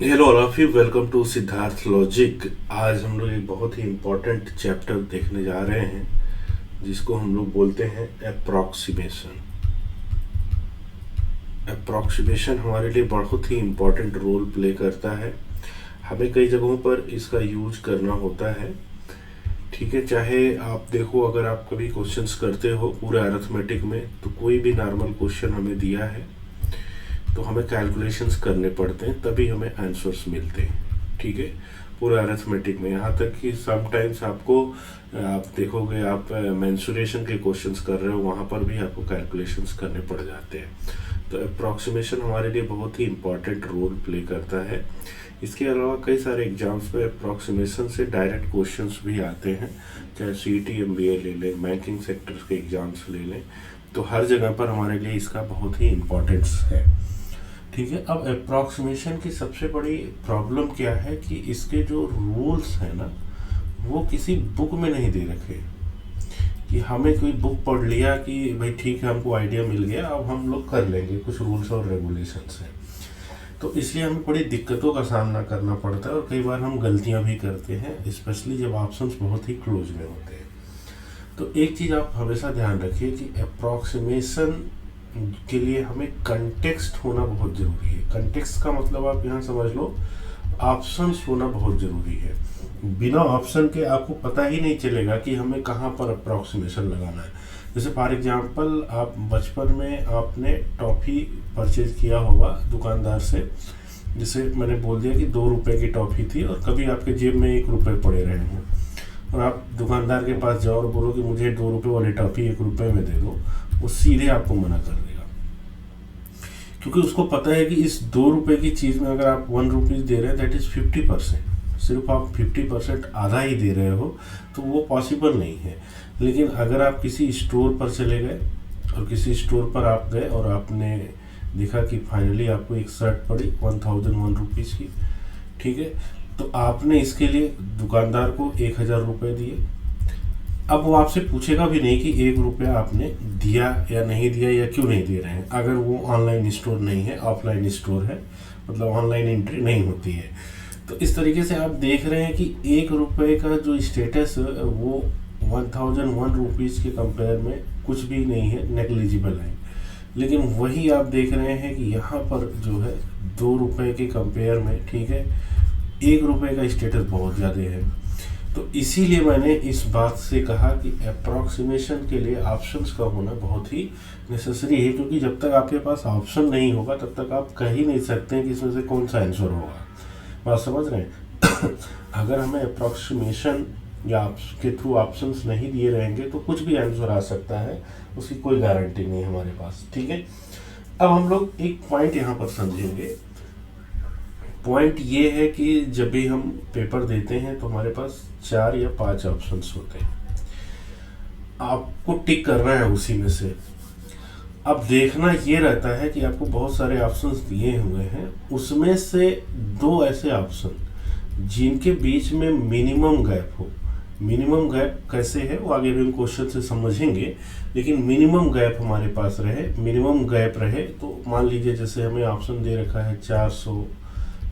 Hello all of you, welcome to Siddharth logic. आज हम लोग एक बहुत ही इम्पोर्टेंट चैप्टर देखने जा रहे हैं जिसको हम लोग बोलते हैं अप्रॉक्सीमेशन। अप्रॉक्सीमेशन हमारे लिए बहुत ही इम्पोर्टेंट रोल प्ले करता है। हमें कई जगहों पर इसका यूज करना होता है। ठीक है, चाहे आप देखो, अगर आप कभी क्वेश्चंस करते हो पूरे अरिथमेटिक में, तो कोई भी नॉर्मल क्वेश्चन हमें दिया है तो हमें कैलकुलेशंस करने पड़ते हैं, तभी हमें आंसर्स मिलते हैं। ठीक है, पूरे अरिथमेटिक में, यहाँ तक कि समटाइम्स आपको, आप देखोगे, आप मेंसुरेशन के क्वेश्चंस कर रहे हो, वहाँ पर भी आपको कैलकुलेशंस करने पड़ जाते हैं। तो अप्रॉक्सीमेशन हमारे लिए बहुत ही इंपॉर्टेंट रोल प्ले करता है। इसके अलावा कई सारे एग्जाम्स में अप्रॉक्सीमेशन से डायरेक्ट क्वेश्चंस भी आते हैं, चाहे CET MBA ले लें, बैंकिंग सेक्टर के एग्जाम्स ले लें, तो हर जगह पर हमारे लिए इसका बहुत ही इम्पोर्टेंस है। ठीक है, अब अप्रॉक्सीमेशन की सबसे बड़ी प्रॉब्लम क्या है कि इसके जो रूल्स हैं ना, वो किसी बुक में नहीं दे रखे। कि हमें कोई बुक पढ़ लिया कि भाई ठीक है, हमको आइडिया मिल गया, अब हम लोग कर लेंगे, कुछ रूल्स और रेगुलेशंस हैं। तो इसलिए हमें बड़ी दिक्कतों का सामना करना पड़ता है और कई बार हम गलतियां भी करते हैं, स्पेशली जब ऑप्शंस बहुत ही क्लोज में होते हैं। तो एक चीज़ आप हमेशा ध्यान रखिए कि अप्रॉक्सीमेशन के लिए हमें कंटेक्स्ट होना बहुत ज़रूरी है। कंटेक्स्ट का मतलब आप यहाँ समझ लो, ऑप्शंस होना बहुत ज़रूरी है। बिना ऑप्शन के आपको पता ही नहीं चलेगा कि हमें कहाँ पर अप्रॉक्सीमेशन लगाना है। जैसे फॉर एग्जांपल, आप बचपन में आपने टॉफ़ी परचेज किया होगा दुकानदार से। जैसे मैंने बोल दिया कि 2 रुपए की टॉफ़ी थी और कभी आपके जेब में 1 रुपये पड़े रहे हों और आप दुकानदार के पास जाओ और बोलो कि मुझे 2 रुपये वाली टॉफ़ी 1 रुपये में दे दो, वो सीधे आपको मना कर देगा। क्योंकि उसको पता है कि इस 2 रुपये की चीज़ में अगर आप 1 रुपीज़ दे रहे हैं, दैट इज़ 50%। सिर्फ आप 50% आधा ही दे रहे हो, तो वो पॉसिबल नहीं है। लेकिन अगर आप किसी स्टोर पर चले गए और किसी स्टोर पर आप गए और आपने देखा कि फाइनली आपको एक शर्ट पड़ी 1001 रुपीज़ की, ठीक है, तो आपने इसके लिए दुकानदार को 1000 रुपये दिए। अब वो आपसे पूछेगा भी नहीं कि 1 रुपया आपने दिया या नहीं दिया या क्यों नहीं दे रहे हैं, अगर वो ऑनलाइन स्टोर नहीं है, ऑफलाइन स्टोर है, मतलब ऑनलाइन एंट्री नहीं होती है। तो इस तरीके से आप देख रहे हैं कि 1 रुपये का जो स्टेटस वो 1001 रुपीज़ के कंपेयर में कुछ भी नहीं है, नेग्लिजिबल है। लेकिन वही आप देख रहे हैं कि यहाँ पर जो है 2 रुपये के कंपेयर में, ठीक है, 1 रुपये का स्टेटस बहुत ज़्यादा है। तो इसीलिए मैंने इस बात से कहा कि अप्रॉक्सीमेशन के लिए ऑप्शंस का होना बहुत ही नेसेसरी है, क्योंकि जब तक आपके पास ऑप्शन नहीं होगा तब तक आप कह ही नहीं सकते हैं कि इसमें से कौन सा आंसर होगा। बात समझ रहे हैं? अगर हमें अप्रॉक्सीमेशन या के थ्रू ऑप्शंस नहीं दिए रहेंगे तो कुछ भी आंसर आ सकता है, उसकी कोई गारंटी नहीं है हमारे पास। ठीक है, अब हम लोग एक पॉइंट यहाँ पर समझेंगे। पॉइंट ये है कि जब भी हम पेपर देते हैं तो हमारे पास 4 या 5 ऑप्शंस होते हैं, आपको टिक करना है उसी में से। अब देखना ये रहता है कि आपको बहुत सारे ऑप्शंस दिए हुए हैं, उसमें से 2 ऐसे ऑप्शन जिनके बीच में मिनिमम गैप हो। मिनिमम गैप कैसे है वो आगे भी हम क्वेश्चन से समझेंगे, लेकिन मिनिमम गैप हमारे पास रहे। मिनिमम गैप रहे तो मान लीजिए जैसे हमें ऑप्शन दे रखा है 400,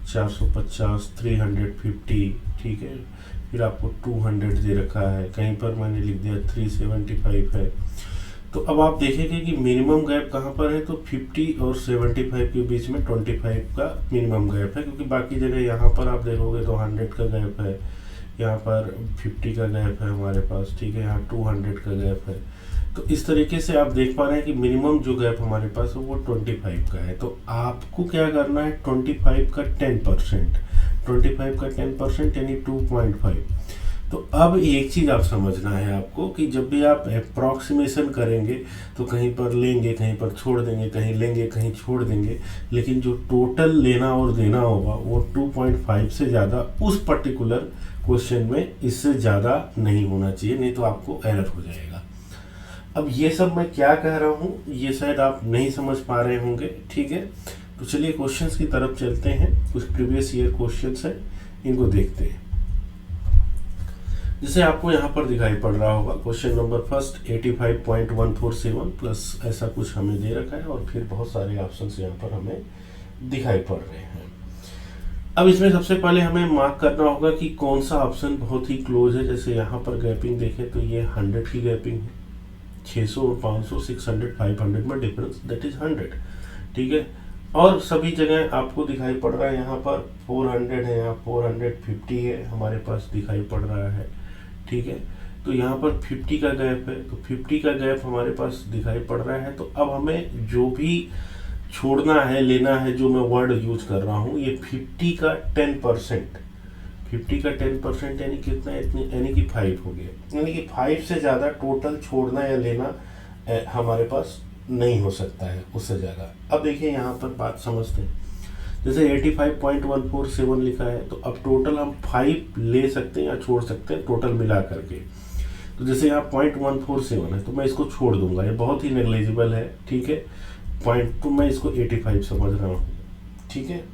450, 350, ठीक है, फिर आपको 200 दे रखा है, कहीं पर मैंने लिख दिया 375 है। तो अब आप देखेंगे कि मिनिमम गैप कहाँ पर है, तो 50 और 75 के बीच में 25 का मिनिमम गैप है, क्योंकि बाकी जगह यहाँ पर आप देखोगे तो 100 का गैप है, यहाँ पर 50 का गैप है हमारे पास, ठीक है, यहाँ 200 का गैप है। तो इस तरीके से आप देख पा रहे हैं कि मिनिमम जो गैप हमारे पास है वो 25 का है। तो आपको क्या करना है, 25 का 10%, 25 का 10% यानी 2.5। तो अब एक चीज़ आप समझना है आपको कि जब भी आप अप्रॉक्सीमेशन करेंगे तो कहीं पर लेंगे, कहीं पर छोड़ देंगे, कहीं लेंगे, कहीं छोड़ देंगे, लेकिन जो टोटल लेना और देना होगा वो 2.5 से ज़्यादा उस पर्टिकुलर क्वेश्चन में, इससे ज़्यादा नहीं होना चाहिए, नहीं तो आपको एरर हो जाएगा। अब ये सब मैं क्या कह रहा हूँ ये शायद आप नहीं समझ पा रहे होंगे। ठीक है, तो चलिए क्वेश्चंस की तरफ चलते हैं। कुछ प्रीवियस ईयर क्वेश्चंस हैं, इनको देखते हैं। जैसे आपको यहाँ पर दिखाई पड़ रहा होगा क्वेश्चन नंबर फर्स्ट 85.147 प्लस ऐसा कुछ हमें दे रखा है और फिर बहुत सारे ऑप्शंस यहाँ पर हमें दिखाई पड़ रहे हैं। अब इसमें सबसे पहले हमें मार्क करना होगा कि कौन सा ऑप्शन बहुत ही क्लोज है। जैसे यहाँ पर गैपिंग देखें तो ये 100 की गैपिंग है, 600 और 500, 600 500 में डिफरेंस, दैट इज 100। ठीक है, और सभी जगह आपको दिखाई पड़ रहा है, यहाँ पर 400 है, यहाँ 450 है हमारे पास दिखाई पड़ रहा है। ठीक है, तो यहाँ पर 50 का गैप है, तो 50 का गैप हमारे पास दिखाई पड़ रहा है। तो अब हमें जो भी छोड़ना है, लेना है, जो मैं वर्ड यूज कर रहा हूँ, ये 50 का 10%, 50 का 10% यानी कितना, यानी कि 5 हो गया, यानी कि 5 से ज़्यादा टोटल छोड़ना या लेना हमारे पास नहीं हो सकता है उससे ज़्यादा। अब देखिए यहाँ पर बात समझते हैं, जैसे 85.147 लिखा है, तो अब टोटल हम 5 ले सकते हैं या छोड़ सकते हैं टोटल मिला करके। तो जैसे यहाँ 0.147 है, तो मैं इसको छोड़ दूंगा, ये बहुत ही नेग्लिजिबल है। ठीक है, पॉइंट तो मैं इसको 85 समझ रहा हूँ। ठीक है,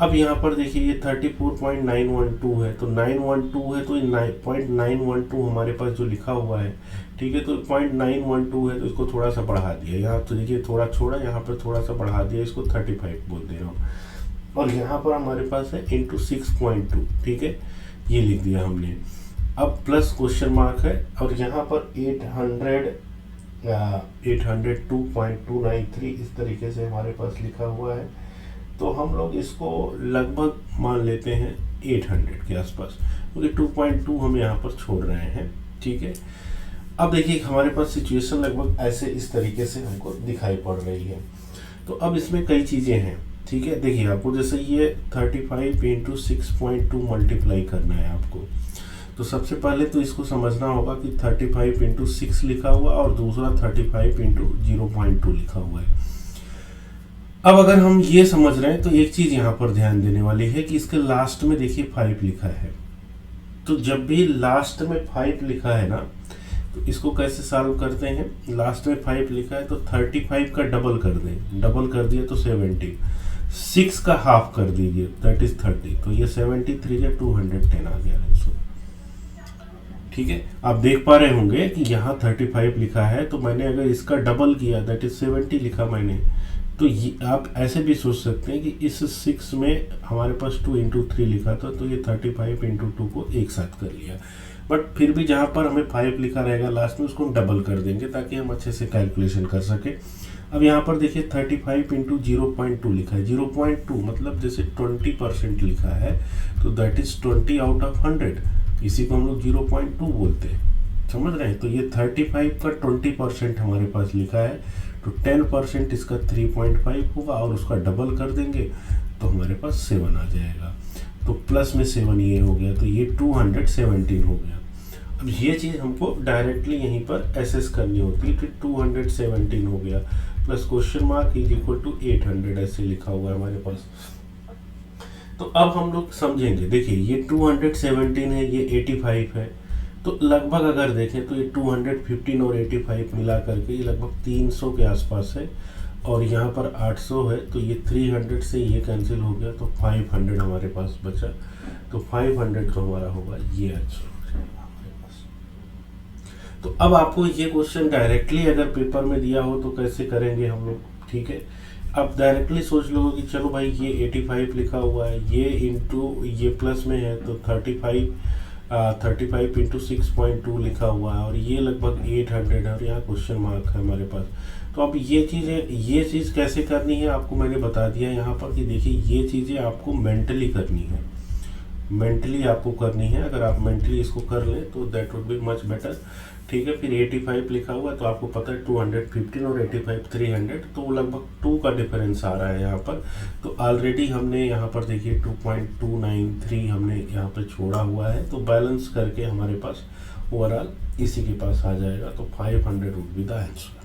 अब यहाँ पर देखिए ये 34.912 है, तो 912 है, तो 0.912 हमारे पास जो लिखा हुआ है। ठीक है, तो 0.912 है, तो इसको थोड़ा सा बढ़ा दिया, यहाँ तो देखिए थोड़ा छोड़ा, यहाँ पर थोड़ा सा बढ़ा दिया, इसको 35 बोल दे रहा हूँ। और यहाँ पर हमारे पास है इंटू 6.2। ठीक है, ये लिख दिया हमने। अब प्लस क्वेश्चन मार्क है, और यहाँ पर 802.293 इस तरीके से हमारे पास लिखा हुआ है। तो हम लोग इसको लगभग मान लेते हैं 800 के आसपास, क्योंकि 2.2 हम यहाँ पर छोड़ रहे हैं। ठीक है, अब देखिए हमारे पास सिचुएशन लगभग ऐसे इस तरीके से हमको दिखाई पड़ रही है। तो अब इसमें कई चीज़ें हैं। ठीक है, देखिए आपको जैसे ये 35 इंटू 6.2 मल्टीप्लाई करना है आपको, तो सबसे पहले तो इसको समझना होगा कि 35 इंटू 6 लिखा हुआ और दूसरा 35 इंटू 0.2 लिखा हुआ है। अब अगर हम ये समझ रहे हैं तो एक चीज़ यहाँ पर ध्यान देने वाली है कि इसके लास्ट में देखिए 5 लिखा है। तो जब भी लास्ट में 5 लिखा है ना, तो इसको कैसे सॉल्व करते हैं, लास्ट में 5 लिखा है तो 35 का डबल कर दें, डबल कर दिया तो 70, 6 का हाफ कर दीजिए, दैट इज 30, तो ये 73 या 210 आ गया है। ठीक है, आप देख पा रहे होंगे कि यहाँ 35 लिखा है, तो मैंने अगर इसका डबल किया, दैट इज 70 लिखा मैंने, तो ये आप ऐसे भी सोच सकते हैं कि इस 6 में हमारे पास 2 इंटू 3 लिखा था, तो ये 35 इंटू 2 को एक साथ कर लिया। बट फिर भी जहाँ पर हमें 5 लिखा रहेगा लास्ट में, उसको डबल कर देंगे ताकि हम अच्छे से कैलकुलेशन कर सके। अब यहाँ पर देखिए 35 इंटू 0.2 लिखा है, 0.2 मतलब जैसे 20% लिखा है, तो दैट इज 20 आउट ऑफ 100, इसी को हम लोग 0.2 बोलते हैं, समझ रहे हैं। तो ये 35 का 20% हमारे पास लिखा है, तो 10% इसका 3.5 होगा, और उसका डबल कर देंगे तो हमारे पास 7 आ जाएगा। तो प्लस में 7 ये हो गया, तो ये 217 हो गया। अब ये चीज़ हमको डायरेक्टली यहीं पर एसेस करनी होती है, तो 217 हो गया, plus question mark is equal to 800 ऐसे लिखा हुआ है हमारे पास। तो अब हम लोग समझेंगे, देखिए ये 217 है, ये 85 है, तो लगभग अगर देखें तो ये 215 और 85 मिला करके ये लगभग 300 के आसपास है, और यहाँ पर 800 है, तो ये 300 से ये कैंसिल हो गया, तो 500 हमारे पास बचा, तो 500 तो हमारा होगा ये आंसर हो जाएगा हमारे पास। तो अब आपको ये क्वेश्चन डायरेक्टली अगर पेपर में दिया हो तो कैसे करेंगे हम लोग। ठीक है, अब डायरेक्टली सोच लो कि चलो भाई ये 85 लिखा हुआ है, ये इंटू ये प्लस में है, तो 35 इंटू 6.2 लिखा हुआ है, और ये लगभग 800 है, और यहाँ क्वेश्चन मार्क है हमारे पास। तो अब ये चीज़ कैसे करनी है आपको मैंने बता दिया यहाँ पर कि देखिए ये चीज़ें आपको मेंटली करनी है, मेंटली आपको करनी है। अगर आप मेंटली इसको कर लें तो that would be much better. ठीक है, फिर 85 लिखा हुआ है, तो आपको पता है 215 और 85 300, तो लगभग 2 का डिफरेंस आ रहा है यहाँ पर। तो ऑलरेडी हमने यहाँ पर देखिए 2.293 हमने यहाँ पर छोड़ा हुआ है, तो बैलेंस करके हमारे पास ओवरऑल इसी के पास आ जाएगा, तो 500 वुड बी द आंसर।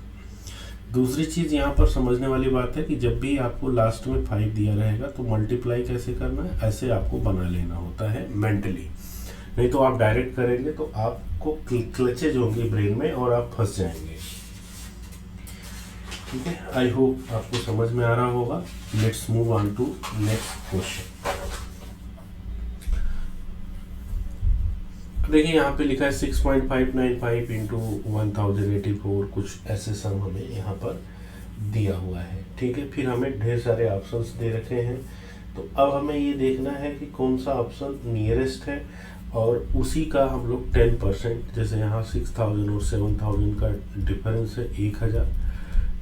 दूसरी चीज़ यहाँ पर समझने वाली बात है कि जब भी आपको लास्ट में 5 दिया रहेगा तो मल्टीप्लाई कैसे करना है, ऐसे आपको बना लेना होता है मेंटली, नहीं तो आप डायरेक्ट करेंगे तो आपको क्लचेज होंगे ब्रेन में और आप फंस जाएंगे। ठीक है, आई होप आपको समझ में आ रहा होगा। Let's move on to next question. देखिए यहाँ पे लिखा है 6.595 इंटू 1084, कुछ ऐसे सम हमें यहाँ पर दिया हुआ है। ठीक है, फिर हमें ढेर सारे ऑप्शंस दे रखे हैं, तो अब हमें ये देखना है कि कौन सा ऑप्शन नियरेस्ट है, और उसी का हम लोग 10%, जैसे यहाँ 6000 और 7000 का डिफरेंस है 1000,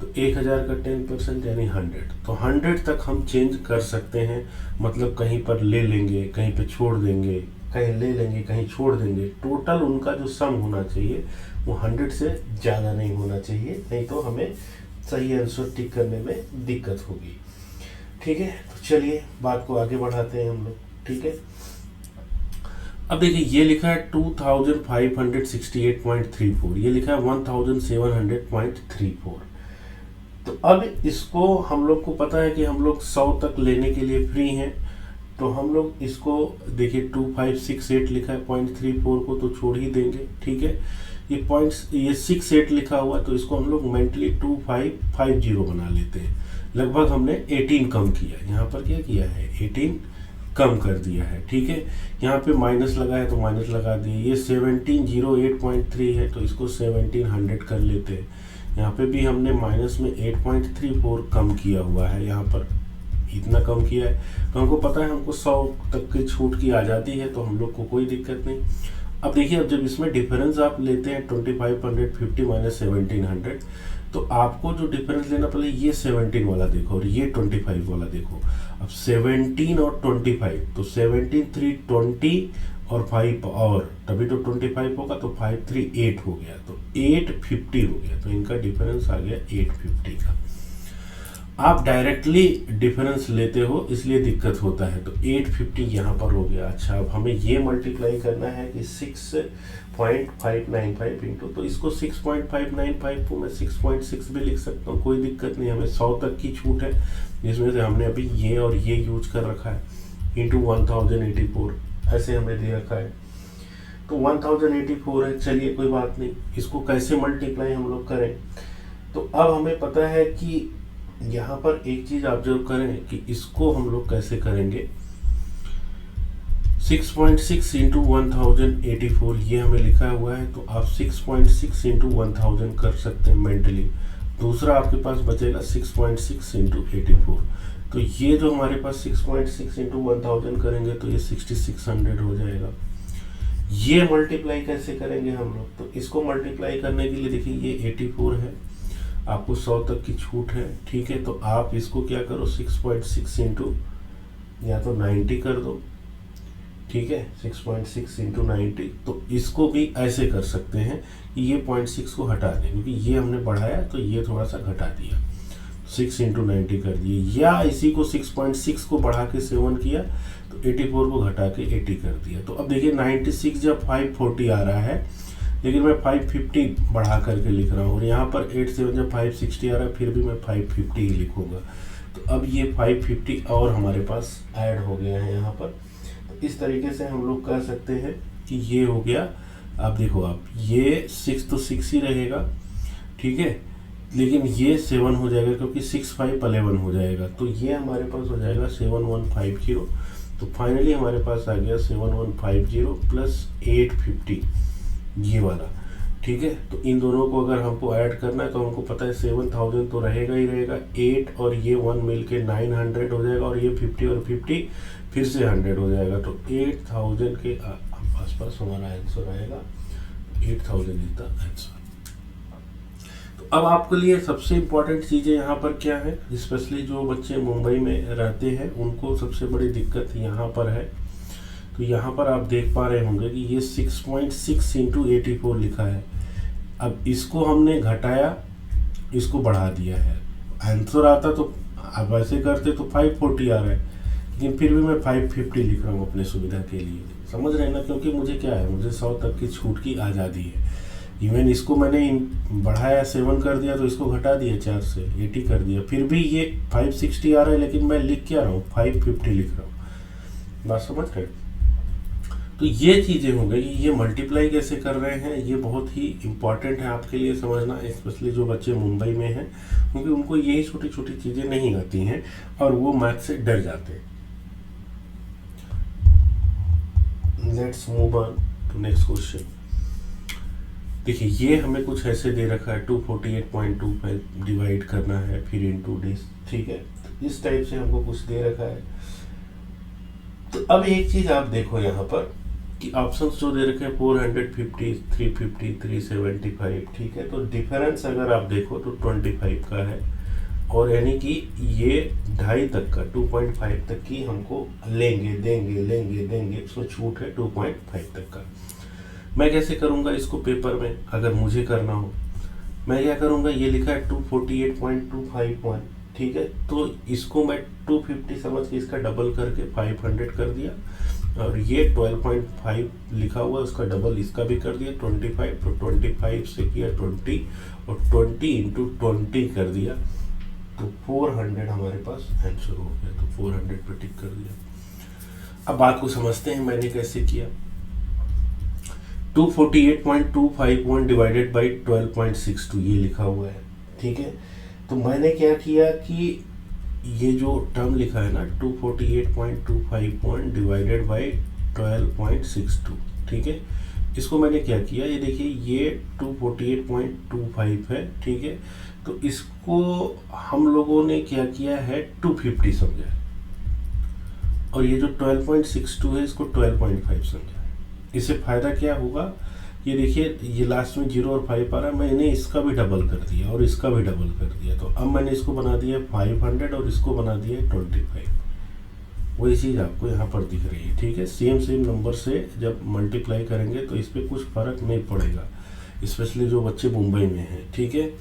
तो 1000 का 10% यानी 100, तो 100 तक हम चेंज कर सकते हैं। मतलब कहीं पर ले लेंगे, कहीं पे छोड़ देंगे, कहीं ले लेंगे, कहीं छोड़ देंगे, टोटल उनका जो सम होना चाहिए वो 100 से ज़्यादा नहीं होना चाहिए, नहीं तो हमें सही आंसर टिक करने में दिक्कत होगी। ठीक है, तो चलिए बात को आगे बढ़ाते हैं हम लोग। ठीक है, अब देखिए ये लिखा है 2568.34, ये लिखा है 1700.34। तो अब इसको हम लोग को पता है कि हम लोग 100 तक लेने के लिए फ्री हैं, तो हम लोग इसको देखिए 2568 लिखा है, 0.34 को तो छोड़ ही देंगे। ठीक है, ये 68 लिखा हुआ, तो इसको हम लोग मेंटली 2550 बना लेते हैं। लगभग हमने 18 कम किया, यहाँ पर क्या किया है 18 कम कर दिया है। ठीक है, यहाँ पे माइनस लगा है तो माइनस लगा दिए। ये 1708.3 है, तो इसको 1700 कर लेते हैं। यहाँ पे भी हमने माइनस में 8.34 कम किया हुआ है, यहाँ पर इतना कम किया है, तो हमको पता है हमको 100 तक की छूट की आज़ादी है, तो हम लोग को कोई दिक्कत नहीं। अब देखिए, अब जब इसमें डिफरेंस आप लेते हैं 2550 माइनस 1700, तो आपको जो डिफरेंस लेना पहले ये 17 वाला देखो और ये 25 वाला देखो। अब 17 और 25, तो 17 320 और 5 और तभी तो 25 होगा, तो 5 3 8 हो गया, तो 850 हो गया, तो इनका डिफरेंस आ गया 850 का। आप डायरेक्टली डिफरेंस लेते हो इसलिए दिक्कत होता है, तो 850 यहाँ पर हो गया। अच्छा, अब हमें ये मल्टीप्लाई करना है कि 6.595 इंटू, तो इसको 6.595 को मैं 6.6 भी लिख सकता हूँ, कोई दिक्कत नहीं। हमें 100 तक की छूट है, जिसमें से हमने अभी ये और ये यूज कर रखा है, इंटू 1084 ऐसे हमें दे रखा है, तो 1084 है। चलिए कोई बात नहीं, इसको कैसे मल्टीप्लाई हम लोग करें। तो अब हमें पता है कि यहाँ पर एक चीज ऑब्जर्व करें कि इसको हम लोग कैसे करेंगे। 6.6 इंटू 1084 ये हमें लिखा हुआ है, तो आप 6.6 इंटू 1000 कर सकते हैं मेंटली। दूसरा आपके पास बचेगा 6.6 इंटू 84, तो ये जो हमारे पास 6.6 इंटू 1000 करेंगे तो ये 6600 हो जाएगा। ये मल्टीप्लाई कैसे करेंगे हम लोग, तो इसको मल्टीप्लाई करने के लिए देखिए ये 84 है, आपको 100 तक की छूट है। ठीक है, तो आप इसको क्या करो 6.6 इंटू या तो 90 कर दो। ठीक है, 6.6 इंटू 90, तो इसको भी ऐसे कर सकते हैं कि ये 0.6 को हटा दें, क्योंकि ये हमने बढ़ाया तो ये थोड़ा सा घटा दिया, 6 इंटू 90 कर दिए, या इसी को 6.6 को बढ़ा के 7 किया तो 84 को घटा के 80 कर दिया। तो अब देखिए 96 जब 540 आ रहा है, लेकिन मैं 550 बढ़ा करके लिख रहा हूँ, और यहाँ पर 87 जब 560 आ रहा है फिर भी मैं 550 ही लिखूँगा। तो अब ये 550 और हमारे पास ऐड हो गया है यहाँ पर। तो इस तरीके से हम लोग कह सकते हैं कि ये हो गया। अब देखो आप, ये 6 तो 6 ही रहेगा, ठीक है, लेकिन ये 7 हो जाएगा क्योंकि 6 5 11 हो जाएगा, तो ये हमारे पास हो जाएगा 7150। तो फाइनली हमारे पास आ गया 7150 प्लस 850 ये वाला। ठीक है, तो इन दोनों को अगर हमको ऐड करना है तो हमको पता है 7000 तो रहेगा ही रहेगा, 8 और ये 1 मिल के 900 हो जाएगा, और ये 50 और 50 फिर से 100 हो जाएगा, तो 8000 के आसपास हमारा आंसर आएगा। 8000 इज द आंसर। तो अब आपके लिए सबसे इम्पोर्टेंट चीज़ें यहाँ पर क्या है, स्पेशली जो बच्चे मुंबई में रहते हैं उनको सबसे बड़ी दिक्कत यहाँ पर है। तो यहाँ पर आप देख पा रहे होंगे कि ये 6.6 इंटू 84 लिखा है। अब इसको हमने घटाया, इसको बढ़ा दिया है, आंसर आता तो आप ऐसे करते तो 540 आ रहा है, लेकिन फिर भी मैं 550 लिख रहा हूँ अपने सुविधा के लिए, समझ रहे हैं ना, क्योंकि मुझे क्या है, मुझे 100 तक की छूट की आज़ादी है। इवन इसको मैंने बढ़ाया 7 कर दिया, तो इसको घटा दिया 4 से 80 कर दिया, फिर भी ये 560 आ रहा है, लेकिन मैं लिख क्या रहा हूँ 550 लिख रहा हूँ। बात समझ रहे? तो ये चीज़ें हो गई, ये मल्टीप्लाई कैसे कर रहे हैं, ये बहुत ही इम्पॉर्टेंट है आपके लिए समझना, स्पेशली जो बच्चे मुंबई में हैं, क्योंकि उनको यही छोटी छोटी चीज़ें नहीं आती हैं और वो मैथ से डर जाते हैं। Let's move on to next question. देखिए ये हमें कुछ ऐसे दे रखा है, 248.25 डिवाइड करना है फिर इंटू डिस। ठीक है, इस टाइप से हमको कुछ दे रखा है। अब एक चीज आप देखो यहाँ पर कि ऑप्शंस जो दे रखे हैं 450, 350, 375, ठीक है। तो डिफरेंस अगर आप देखो तो 25 का है, और यानी कि ये 2.5 तक का 2.5 तक की हमको लेंगे देंगे, इसमें छूट है 2.5 तक का। मैं कैसे करूँगा इसको पेपर में, अगर मुझे करना हो मैं क्या करूँगा, ये लिखा है 248.251, ठीक है। तो इसको मैं 250 समझ के इसका डबल करके 500 कर दिया, और ये 12.5 लिखा हुआ उसका डबल इसका भी कर दिया 25, तो 25 से किया 20, और 20 इंटू 20 कर दिया, तो 400 हमारे पास आंसर हो गया। तो 400 पे टिक कर दिया। अब बात को समझते हैं मैंने कैसे किया। 248.251 डिवाइडेड बाई 12.62 ये लिखा हुआ है, ठीक है। तो मैंने क्या किया कि ये जो टर्म लिखा है ना 248.251 डिवाइडेड बाई 12.62, ठीक है, इसको मैंने क्या किया, ये देखिए ये 248.25 है, ठीक है। तो इसको हम लोगों ने क्या किया है 250 समझा, और ये जो 12.62 है इसको 12.5 समझा। इससे फायदा क्या होगा, ये देखिए ये लास्ट में 0 और 5 आ रहा है, मैंने इसका भी डबल कर दिया और इसका भी डबल कर दिया। तो अब मैंने इसको बना दिया 500 और इसको बना दिया 25। वही चीज़ आपको यहाँ पर दिख रही है, ठीक है। सेम नंबर से जब मल्टीप्लाई करेंगे तो इस पर कुछ फ़र्क नहीं पड़ेगा, स्पेशली जो बच्चे मुंबई में हैं, ठीक है।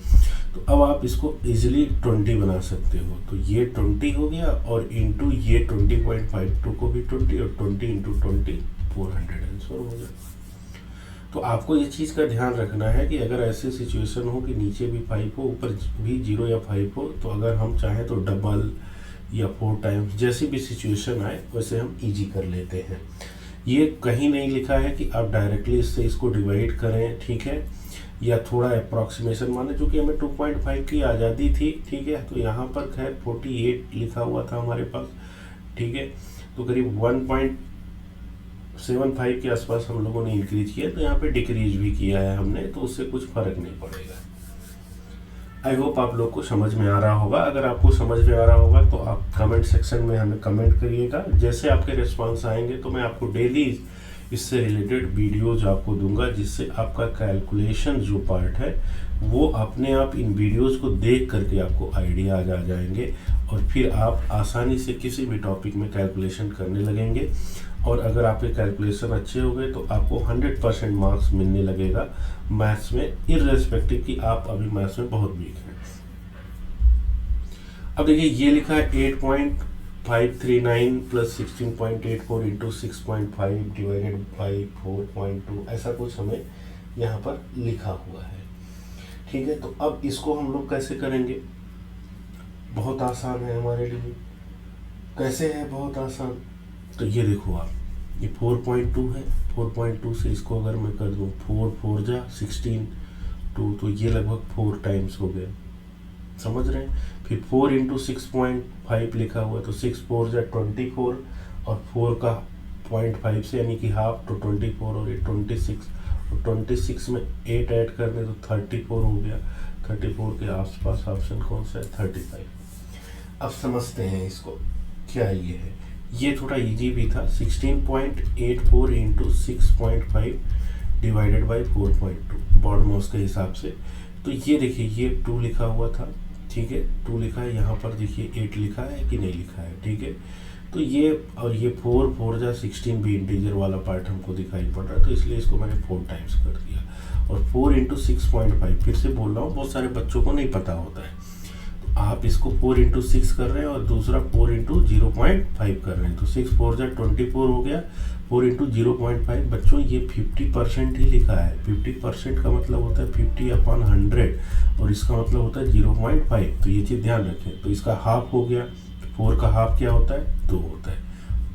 तो अब आप इसको इजीली 20 बना सकते हो। तो ये 20 हो गया, और इंटू ये 20.52 को भी 20, और 20 इंटू 20 400 आंसर हो गया। तो आपको इस चीज़ का ध्यान रखना है कि अगर ऐसी सिचुएशन हो कि नीचे भी 5 हो ऊपर भी 0 या 5 हो, तो अगर हम चाहें तो डबल या 4 टाइम्स जैसी भी सिचुएशन आए वैसे हम इजी कर लेते हैं। ये कहीं नहीं लिखा है कि आप डायरेक्टली इससे इसको डिवाइड करें, ठीक है, या थोड़ा अप्रॉक्सीमेशन माने, चूँकि हमें 2.5 की आज़ादी थी, ठीक है। तो यहाँ पर खैर 48 लिखा हुआ था हमारे पास, ठीक है। तो करीब 1.75 के आसपास हम लोगों ने इंक्रीज किया, तो यहाँ पे डिक्रीज भी किया है हमने, तो उससे कुछ फ़र्क नहीं पड़ेगा। आई होप आप लोग को समझ में आ रहा होगा। अगर आपको समझ में आ रहा होगा तो आप कमेंट सेक्शन में हमें कमेंट करिएगा। जैसे आपके रिस्पांस आएंगे तो मैं आपको डेली इससे रिलेटेड वीडियोज आपको दूंगा, जिससे आपका कैलकुलेशन जो पार्ट है वो अपने आप इन वीडियोस को देख करके आपको आइडिया आ जाएंगे, और फिर आप आसानी से किसी भी टॉपिक में कैलकुलेशन करने लगेंगे। और अगर आपके कैलकुलेशन अच्छे हो गए तो आपको 100% मार्क्स मिलने लगेगा मैथ्स में, इररेस्पेक्टिव कि आप अभी मैथ्स में बहुत वीक हैं। अब देखिए ये लिखा है 8.539 प्लस 16.84 इंटू 6.5 डिवाइडेड बाई 4.2, ऐसा कुछ हमें यहाँ पर लिखा हुआ है, ठीक है। तो अब इसको हम लोग कैसे करेंगे, बहुत आसान है हमारे लिए। कैसे है बहुत आसान, तो ये देखो आप, ये 4.2 है, 4.2 से इसको अगर मैं कर दूँ 4 4 जा 16 2, तो ये लगभग 4 टाइम्स हो गया, समझ रहे हैं। फिर 4 इंटू 6.5 लिखा हुआ, तो 6 4 जा 24, और 4 का 0.5 से यानी कि हाफ, तो 24, और ये 26, और 26 में 8 ऐड कर दें तो 34 हो गया। 34 के आसपास ऑप्शन कौन सा है, 35। अब समझते हैं इसको क्या ये है। ये थोड़ा इजी भी था, 16.84 into 6.5 divided by 4.2 BODMAS के हिसाब से। तो ये देखिए ये 2 लिखा हुआ था, ठीक है, 2 लिखा है, यहाँ पर देखिए 8 लिखा है कि नहीं लिखा है, ठीक है। तो ये और ये 4 4 जा 16 भी इंटीजर वाला पार्ट हमको दिखाई पड़ रहा है, तो इसलिए इसको मैंने 4 टाइम्स कर दिया। और 4 इंटू 6.5, फिर से बोल रहा हूँ, बहुत सारे बच्चों को नहीं पता होता है, तो आप इसको 4 इंटू 6 कर रहे हैं और दूसरा 4 इंटू 0.5 कर रहे हैं, तो 6 4 जा 24 हो गया। 4 इंटू 0.5, बच्चों ये 50% ही लिखा है। 50% का मतलब होता है 50/100, और इसका मतलब होता है 0.5, तो ये चीज़ ध्यान रखें। तो इसका हाफ हो गया, 4 का हाफ क्या होता है, 2 होता है।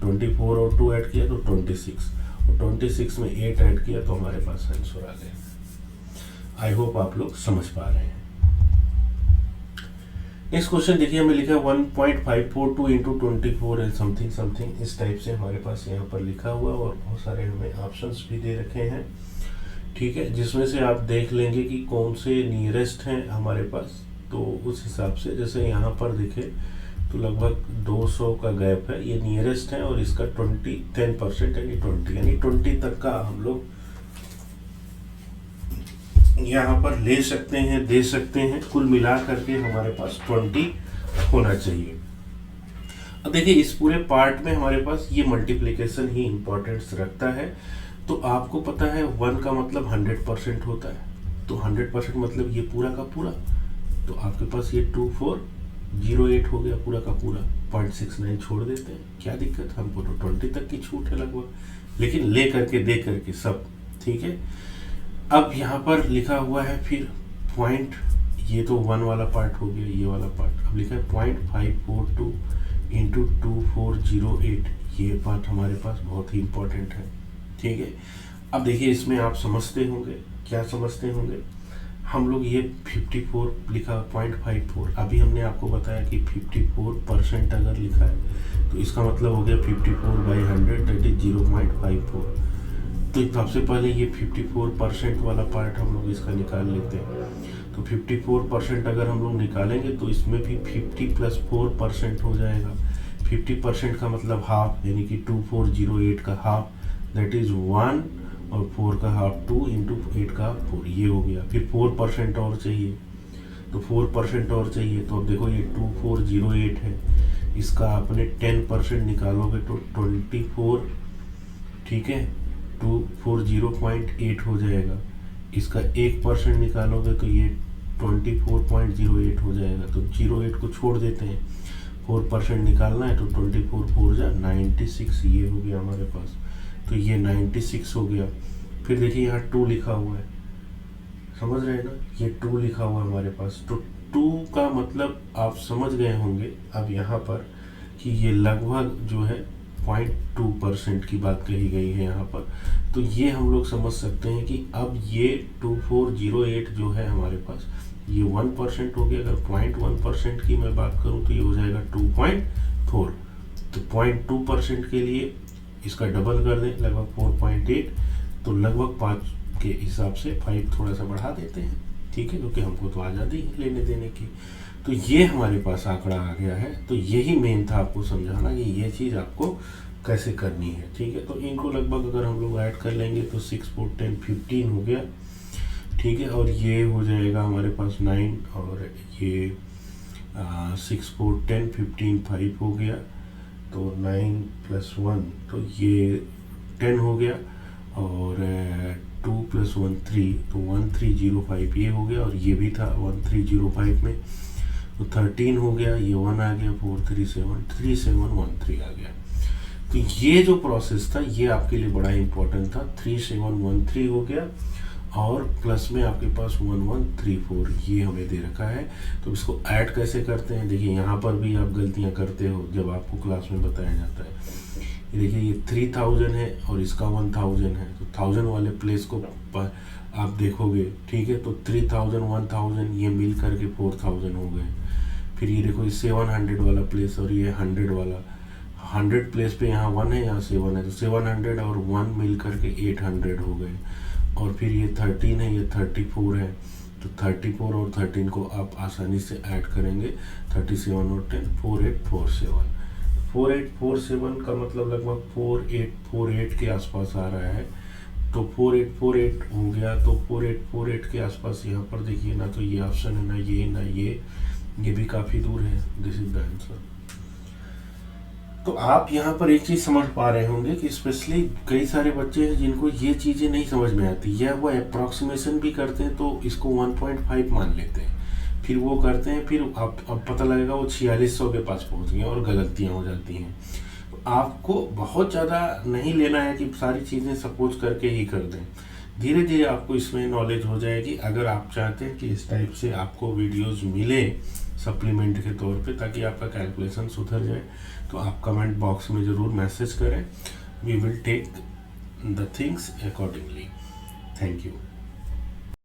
24 और 2 ऐड किया तो 26, और 26 में 8 ऐड किया तो हमारे पास आंसर आ गया। आई होप आप लोग समझ पा रहे हैं। नेक्स्ट क्वेश्चन देखिए, हमें लिखा है 1.542 इंटू 24 एंड समथिंग समथिंग, इस टाइप से हमारे पास यहाँ पर लिखा हुआ, और बहुत सारे हमें ऑप्शंस भी दे रखे हैं, ठीक है, जिसमें से आप देख लेंगे कि कौन से नियरेस्ट हैं हमारे पास। तो उस हिसाब से, जैसे यहाँ पर देखें तो लगभग 200 का गैप है, ये नियरेस्ट है, और इसका 10% यानी 20 तक का हम लोग यहाँ पर ले सकते हैं, दे सकते हैं। कुल मिला करके हमारे पास 20 होना चाहिए। अब देखिए इस पूरे पार्ट में हमारे पास ये मल्टीप्लिकेशन ही इम्पोर्टेंस रखता है। तो आपको पता है 1 का मतलब 100% होता है, तो 100% मतलब ये पूरा का पूरा, तो आपके पास ये 2408 हो गया पूरा का पूरा। 0.69 छोड़ देते हैं, क्या दिक्कत, हमको तो 20 तक की छूट है लगभग, लेकिन ले करके दे करके सब ठीक है। अब यहाँ पर लिखा हुआ है फिर पॉइंट, ये तो 1 वाला पार्ट हो गया, ये वाला पार्ट। अब लिखा है 0.542 इंटू 2408, ये पार्ट हमारे पास बहुत ही इंपॉर्टेंट है, ठीक है। अब देखिए इसमें आप समझते होंगे, क्या समझते होंगे, हम लोग ये 54 लिखा 0.54, अभी हमने आपको बताया कि 54% अगर लिखा है तो इसका मतलब हो गया 54/100 दैट इज 0.54। तो सबसे पहले ये 54% वाला पार्ट हम लोग इसका निकाल लेते हैं। तो 54% अगर हम लोग निकालेंगे तो इसमें भी 50 + 4% हो जाएगा। 50% का मतलब हाफ, यानी कि 2408 का हाफ दैट इज 1, और 4 का हाफ 2 इंटू 8 का 4, ये हो गया। फिर 4% और चाहिए, तो 4% और चाहिए। तो अब देखो ये 2408 है, इसका आपने 10% निकालोगे तो 24, ठीक है, 240.8 हो जाएगा। इसका 1% निकालोगे तो ये 24.08 हो जाएगा। तो 08 को छोड़ देते हैं, 4% निकालना है तो 24 4 जा 96, ये हो गया हमारे पास। तो ये 96 हो गया। फिर देखिए यहाँ 2 लिखा हुआ है, समझ रहे हैं ना, ये 2 लिखा हुआ है हमारे पास। तो 2 का मतलब आप समझ गए होंगे अब यहाँ पर कि ये लगभग जो है 0.2% की बात कही गई है यहाँ पर। तो ये हम लोग समझ सकते हैं कि अब ये 2408 जो है हमारे पास, ये 1% हो गया। अगर 0.1% की मैं बात करूँ तो ये हो जाएगा 2.4। तो 0.2% के लिए इसका डबल कर दें, लगभग 4.8, तो लगभग 5 के हिसाब से 5 थोड़ा सा बढ़ा देते हैं, ठीक है, क्योंकि हमको तो आज़ादी है लेने देने की। तो ये हमारे पास आंकड़ा आ गया है। तो यही मेन था आपको समझाना कि ये चीज़ आपको कैसे करनी है, ठीक है। तो इनको लगभग अगर हम लोग ऐड कर लेंगे तो 6 4 10 15 हो गया, ठीक है। और ये हो जाएगा हमारे पास 9, और ये 6 4 10 15 5 हो गया, तो 9 + 1 तो ये 10 हो गया, और 2 + 1 3, तो 1305 ये हो गया, और ये भी था 1305 में, तो 13 हो गया, ये 1 आ गया, 437 3713 आ गया। तो ये जो प्रोसेस था ये आपके लिए बड़ा इंपॉर्टेंट था। 3713 हो गया, और प्लस में आपके पास 1134 ये हमें दे रखा है। तो इसको ऐड कैसे करते हैं, देखिए यहाँ पर भी आप गलतियाँ करते हो जब आपको क्लास में बताया जाता है। ये देखिए ये 3000 है और इसका 1000 है, तो 1000 वाले प्लेस को आप देखोगे, ठीक है। तो 3000 1000 ये मिल करके 4000 हो गए। फिर ये देखो ये 700 वाला प्लेस और ये 100 वाला, 100 प्लेस पे यहाँ 1 है, यहाँ 7 है, तो 700 और 1 मिल करके 800 हो गए। और फिर ये 13 है, ये 34 है, तो 34 और 13 को आप आसानी से ऐड करेंगे, 37 और 10 4847। 4847 का मतलब लगभग 4848 के आसपास आ रहा है। तो 4848 हो गया, तो 4848 के आसपास यहाँ पर देखिए ना, तो ये ऑप्शन है ना, ये ना ये भी काफ़ी दूर है। This is the answer. तो आप यहाँ पर एक चीज़ समझ पा रहे होंगे कि स्पेशली कई सारे बच्चे हैं जिनको ये चीज़ें नहीं समझ में आती, या वो अप्रॉक्सीमेशन भी करते हैं तो इसको 1.5 मान लेते हैं, फिर वो करते हैं, फिर अब पता लगेगा वो 4600 के पास पहुँच गए और गलतियाँ हो जाती हैं। तो आपको बहुत ज़्यादा नहीं लेना है कि सारी चीज़ें सपोज करके ही कर दें, धीरे धीरे आपको इसमें नॉलेज हो जाएगी। अगर आप चाहते हैं कि इस टाइप से आपको वीडियोस मिले सप्लीमेंट के तौर पे, ताकि आपका कैलकुलेशन सुधर जाए, तो आप कमेंट बॉक्स में ज़रूर मैसेज करें। We will take the things accordingly. Thank you.